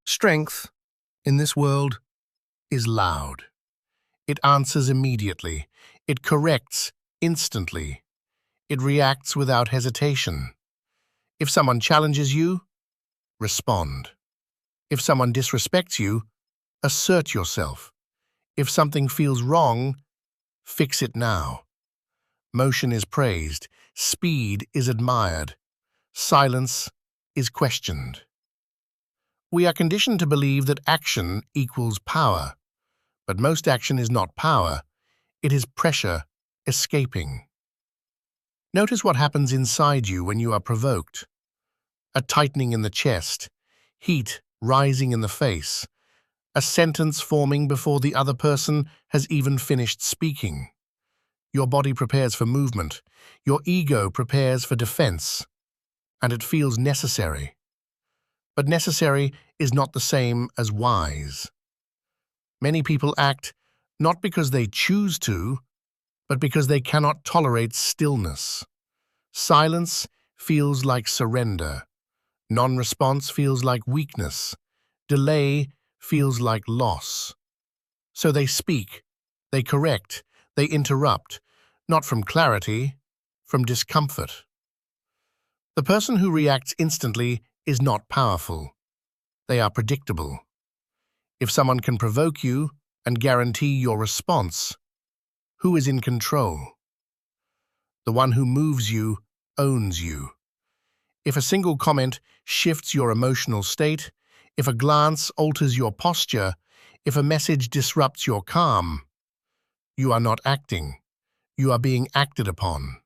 Strength, in this world, is loud. It answers immediately. It corrects instantly. It reacts without hesitation. If someone challenges you, respond. If someone disrespects you, assert yourself. If something feels wrong, fix it now. Motion is praised. Speed is admired. Silence is questioned. We are conditioned to believe that action equals power, but most action is not power. It is pressure escaping. Notice what happens inside you when you are provoked. A tightening in the chest, heat rising in the face, a sentence forming before the other person has even finished speaking. Your body prepares for movement, your ego prepares for defense, and it feels necessary. But necessary is not the same as wise. Many people act not because they choose to, but because they cannot tolerate stillness. Silence feels like surrender. Non-response feels like weakness. Delay feels like loss. So they speak, they correct, they interrupt, not from clarity, from discomfort. The person who reacts instantly is not powerful. They are predictable. If someone can provoke you and guarantee your response, who is in control? The one who moves you owns you. If a single comment shifts your emotional state, if a glance alters your posture, if a message disrupts your calm, you are not acting. You are being acted upon.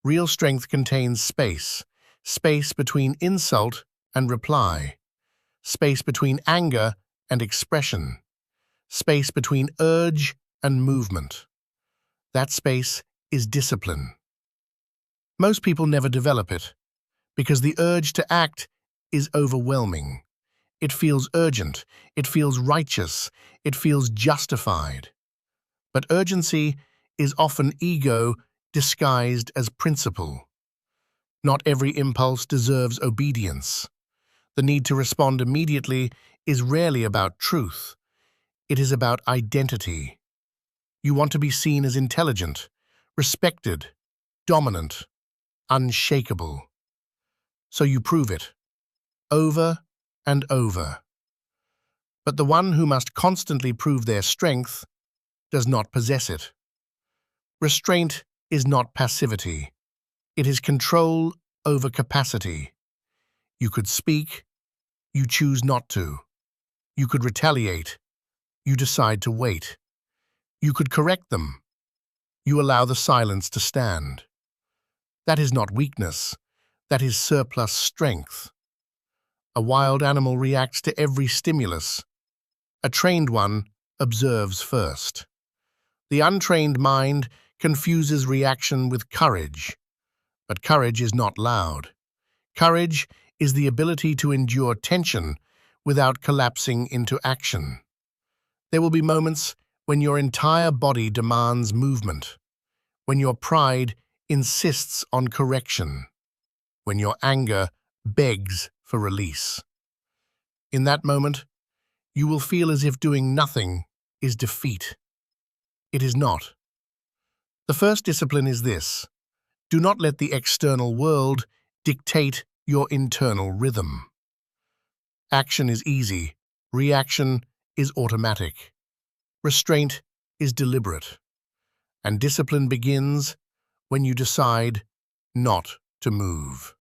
Real strength contains space, space between insult and reply, space between anger and expression, space between urge and movement. That space is discipline. Most people never develop it because the urge to act is overwhelming. It feels urgent, it feels righteous, it feels justified. But urgency is often ego disguised as principle. Not every impulse deserves obedience. The need to respond immediately is rarely about truth. It is about identity. You want to be seen as intelligent, respected, dominant, unshakable. So you prove it, over and over. But the one who must constantly prove their strength does not possess it. Restraint is not passivity. It is control over capacity. You could speak, you choose not to. You could retaliate, you decide to wait. You could correct them, you allow the silence to stand. That is not weakness, that is surplus strength. A wild animal reacts to every stimulus. A trained one observes first. The untrained mind confuses reaction with courage. But courage is not loud. Courage is the ability to endure tension without collapsing into action. There will be moments when your entire body demands movement, when your pride insists on correction, when your anger begs for release. In that moment, you will feel as if doing nothing is defeat. It is not. The first discipline is this: do not let the external world dictate your internal rhythm. Action is easy, reaction is automatic. Restraint is deliberate. And discipline begins when you decide not to move.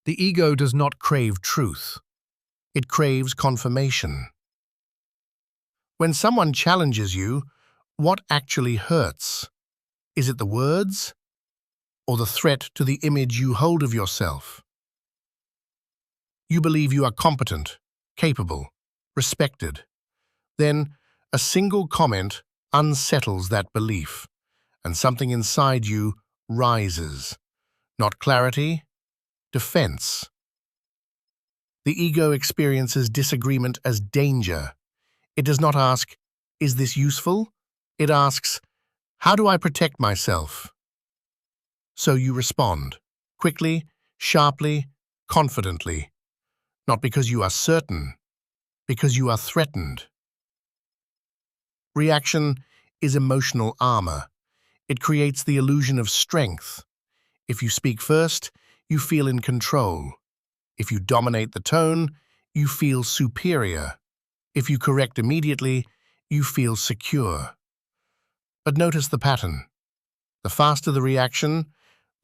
The ego does not crave truth. It craves confirmation. When someone challenges you, what actually hurts? Is it the words or the threat to the image you hold of yourself? You believe you are competent, capable, respected. Then a single comment unsettles that belief, and something inside you rises. Not clarity, defense. The ego experiences disagreement as danger. It does not ask, "Is this useful?" It asks, "How do I protect myself?" So you respond, quickly, sharply, confidently. not because you are certain, because you are threatened. Reaction is emotional armor. It creates the illusion of strength. If you speak first, you feel in control. If you dominate the tone, you feel superior. If you correct immediately, you feel secure. But notice the pattern. The faster the reaction,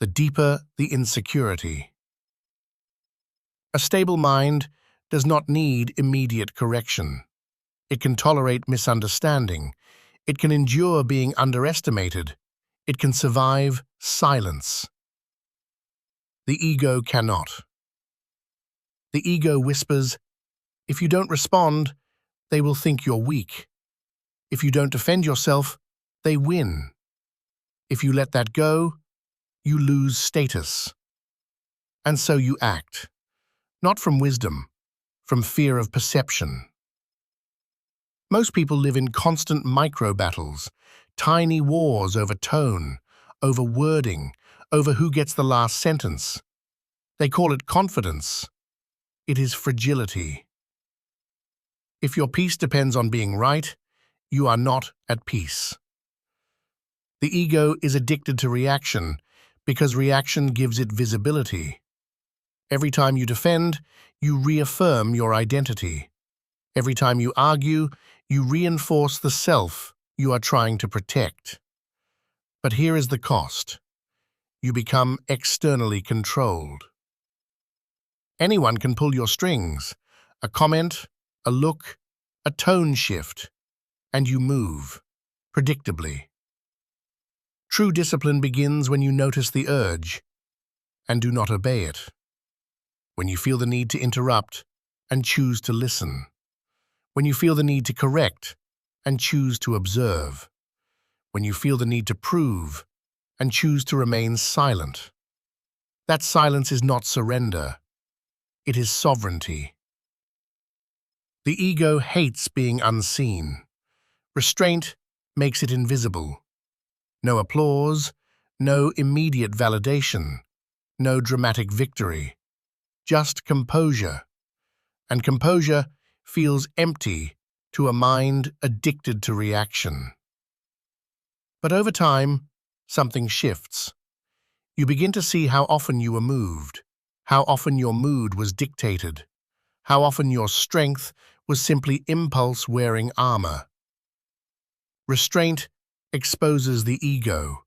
the deeper the insecurity. A stable mind does not need immediate correction. It can tolerate misunderstanding. It can endure being underestimated. It can survive silence. The ego cannot. The ego whispers, if you don't respond, they will think you're weak. If you don't defend yourself, they win. If you let that go, you lose status. And so you act, not from wisdom, from fear of perception. Most people live in constant micro-battles, tiny wars over tone, over wording, over who gets the last sentence. They call it confidence. It is fragility. If your peace depends on being right, you are not at peace. The ego is addicted to reaction because reaction gives it visibility. Every time you defend, you reaffirm your identity. Every time you argue, you reinforce the self you are trying to protect. But here is the cost. You become externally controlled. Anyone can pull your strings. A comment, a look, a tone shift, and you move, predictably. True discipline begins when you notice the urge and do not obey it. When you feel the need to interrupt and choose to listen. When you feel the need to correct and choose to observe. When you feel the need to prove and choose to remain silent. That silence is not surrender. It is sovereignty. The ego hates being unseen. Restraint makes it invisible. No applause, no immediate validation, no dramatic victory. Just composure. And composure feels empty to a mind addicted to reaction. But over time, something shifts. You begin to see how often you were moved, how often your mood was dictated, how often your strength was simply impulse wearing armor. Restraint exposes the ego,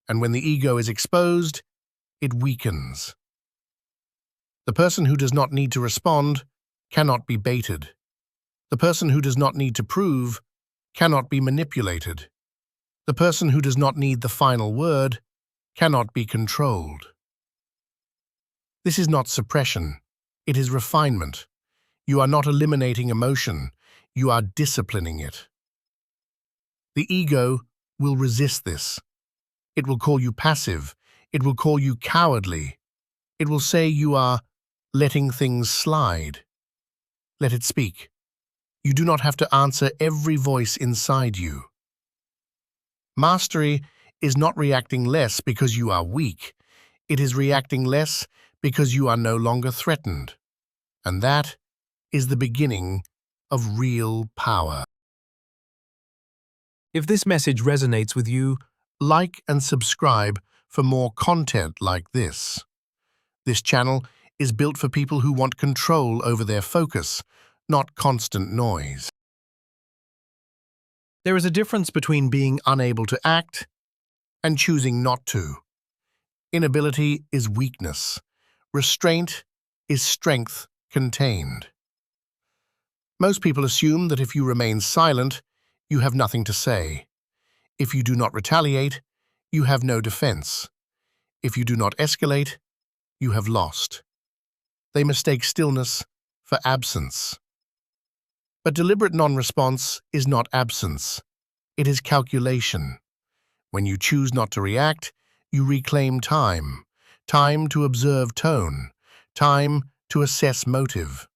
and when the ego is exposed, it weakens. The person who does not need to respond cannot be baited. The person who does not need to prove cannot be manipulated. The person who does not need the final word cannot be controlled. This is not suppression. It is refinement. You are not eliminating emotion. You are disciplining it. The ego will resist this. It will call you passive. It will call you cowardly. It will say you are letting things slide. Let it speak. You do not have to answer every voice inside you. Mastery is not reacting less because you are weak. It is reacting less because you are no longer threatened. And that is the beginning of real power. If this message resonates with you, like and subscribe for more content like this. This channel is built for people who want control over their focus, not constant noise. There is a difference between being unable to act and choosing not to. Inability is weakness. Restraint is strength contained. Most people assume that if you remain silent, you have nothing to say. If you do not retaliate, you have no defense. If you do not escalate, you have lost. They mistake stillness for absence. But deliberate non-response is not absence. It is calculation. When you choose not to react, you reclaim time. Time to observe tone. Time to assess motive.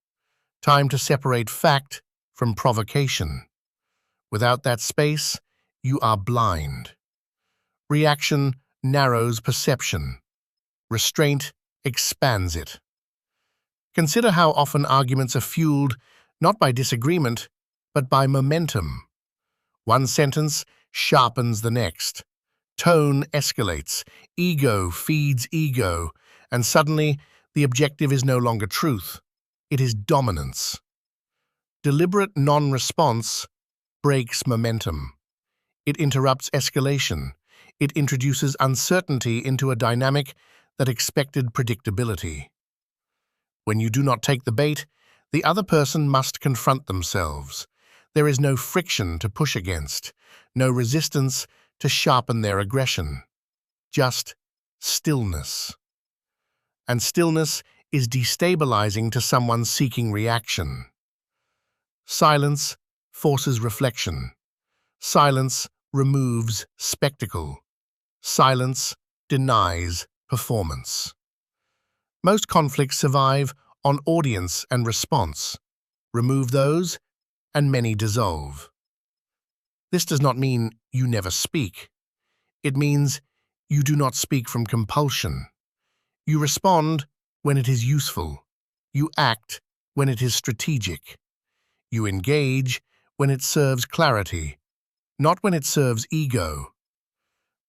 Time to separate fact from provocation. Without that space, you are blind. Reaction narrows perception. Restraint expands it. Consider how often arguments are fueled not by disagreement, but by momentum. One sentence sharpens the next. Tone escalates. Ego feeds ego. And suddenly, the objective is no longer truth. It is dominance. Deliberate non-response breaks momentum. It interrupts escalation. It introduces uncertainty into a dynamic that expected predictability. When you do not take the bait, the other person must confront themselves. There is no friction to push against, no resistance to sharpen their aggression. Just stillness. And stillness is destabilizing to someone seeking reaction. Silence forces reflection. Silence removes spectacle. Silence denies performance. Most conflicts survive on audience and response. Remove those, and many dissolve. This does not mean you never speak. It means you do not speak from compulsion. You respond when it is useful. You act when it is strategic. You engage when it serves clarity, not when it serves ego.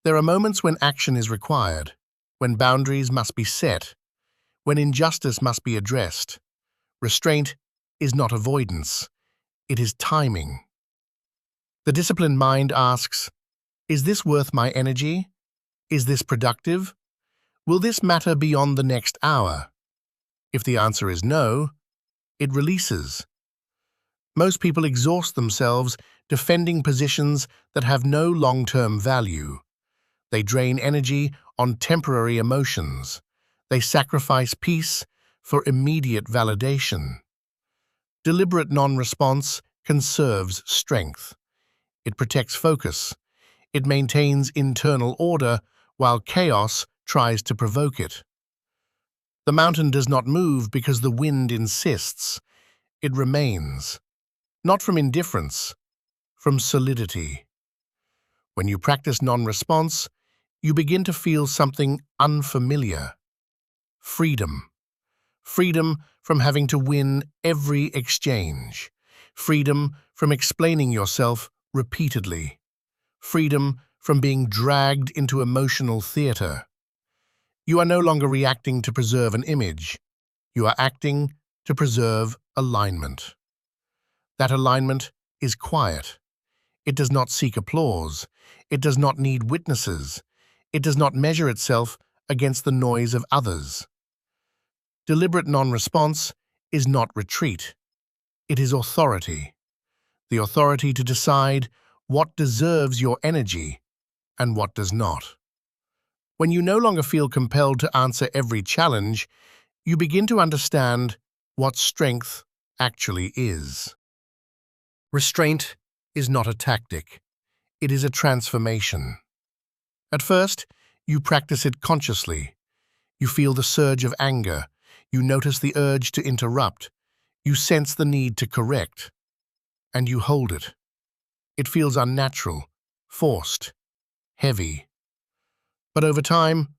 There are moments when action is required, when boundaries must be set, when injustice must be addressed. Restraint is not avoidance, it is timing. The disciplined mind asks, is this worth my energy? Is this productive? Will this matter beyond the next hour? If the answer is no, it releases. Most people exhaust themselves defending positions that have no long-term value. They drain energy on temporary emotions. They sacrifice peace for immediate validation. Deliberate non-response conserves strength. It protects focus. It maintains internal order while chaos tries to provoke it. The mountain does not move because the wind insists. It remains, not from indifference, from solidity. When you practice non-response, you begin to feel something unfamiliar. Freedom. Freedom from having to win every exchange. Freedom from explaining yourself repeatedly. Freedom from being dragged into emotional theater. You are no longer reacting to preserve an image. You are acting to preserve alignment. That alignment is quiet. It does not seek applause. It does not need witnesses. It does not measure itself against the noise of others. Deliberate non-response is not retreat. It is authority. The authority to decide what deserves your energy and what does not. When you no longer feel compelled to answer every challenge, you begin to understand what strength actually is. Restraint is not a tactic. It is a transformation. At first, you practice it consciously. You feel the surge of anger. You notice the urge to interrupt. You sense the need to correct. And you hold it. It feels unnatural, forced, heavy. But over time,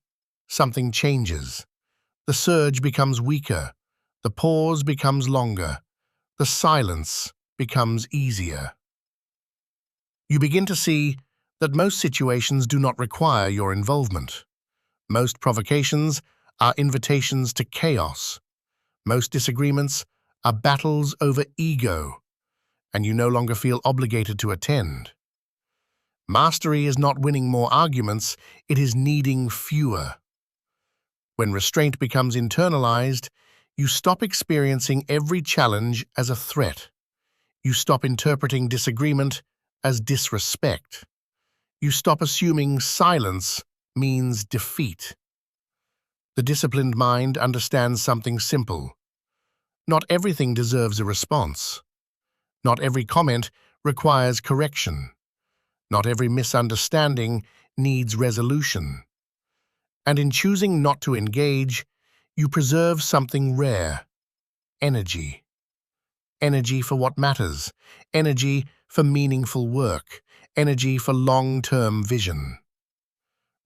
something changes. The surge becomes weaker. The pause becomes longer. The silence becomes easier. You begin to see that most situations do not require your involvement. Most provocations are invitations to chaos. Most disagreements are battles over ego, and you no longer feel obligated to attend. Mastery is not winning more arguments, it is needing fewer. When restraint becomes internalized, you stop experiencing every challenge as a threat. You stop interpreting disagreement as disrespect. You stop assuming silence means defeat. The disciplined mind understands something simple. Not everything deserves a response. Not every comment requires correction. Not every misunderstanding needs resolution. And in choosing not to engage, you preserve something rare: energy. Energy for what matters. Energy for meaningful work. Energy for long-term vision.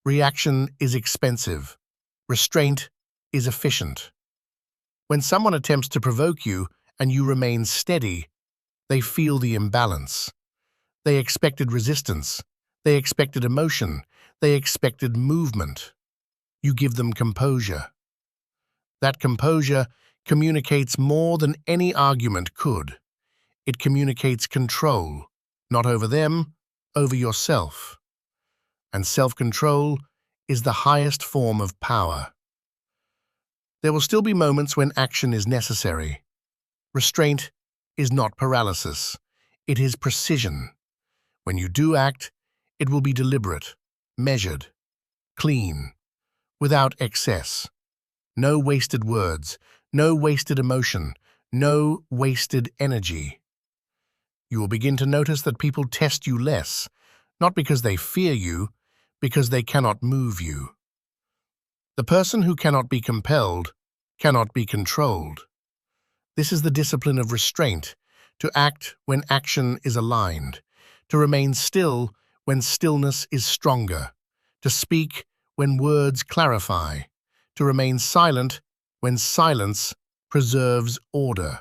Reaction is expensive. Restraint is efficient. When someone attempts to provoke you and you remain steady, they feel the imbalance. They expected resistance. They expected emotion. They expected movement. You give them composure. That composure communicates more than any argument could. It communicates control, not over them, over yourself. And self-control is the highest form of power. There will still be moments when action is necessary. Restraint is not paralysis. It is precision. When you do act, it will be deliberate, measured, clean, without excess. No wasted words, no wasted emotion, no wasted energy. You will begin to notice that people test you less, not because they fear you, because they cannot move you. The person who cannot be compelled cannot be controlled. This is the discipline of restraint, to act when action is aligned, to remain still when stillness is stronger, to speak when words clarify, to remain silent when silence preserves order.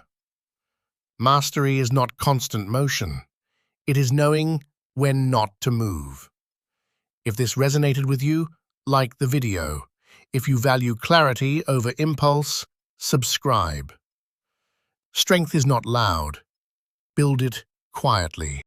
Mastery is not constant motion. It is knowing when not to move. If this resonated with you, like the video. If you value clarity over impulse, subscribe. Strength is not loud. Build it quietly.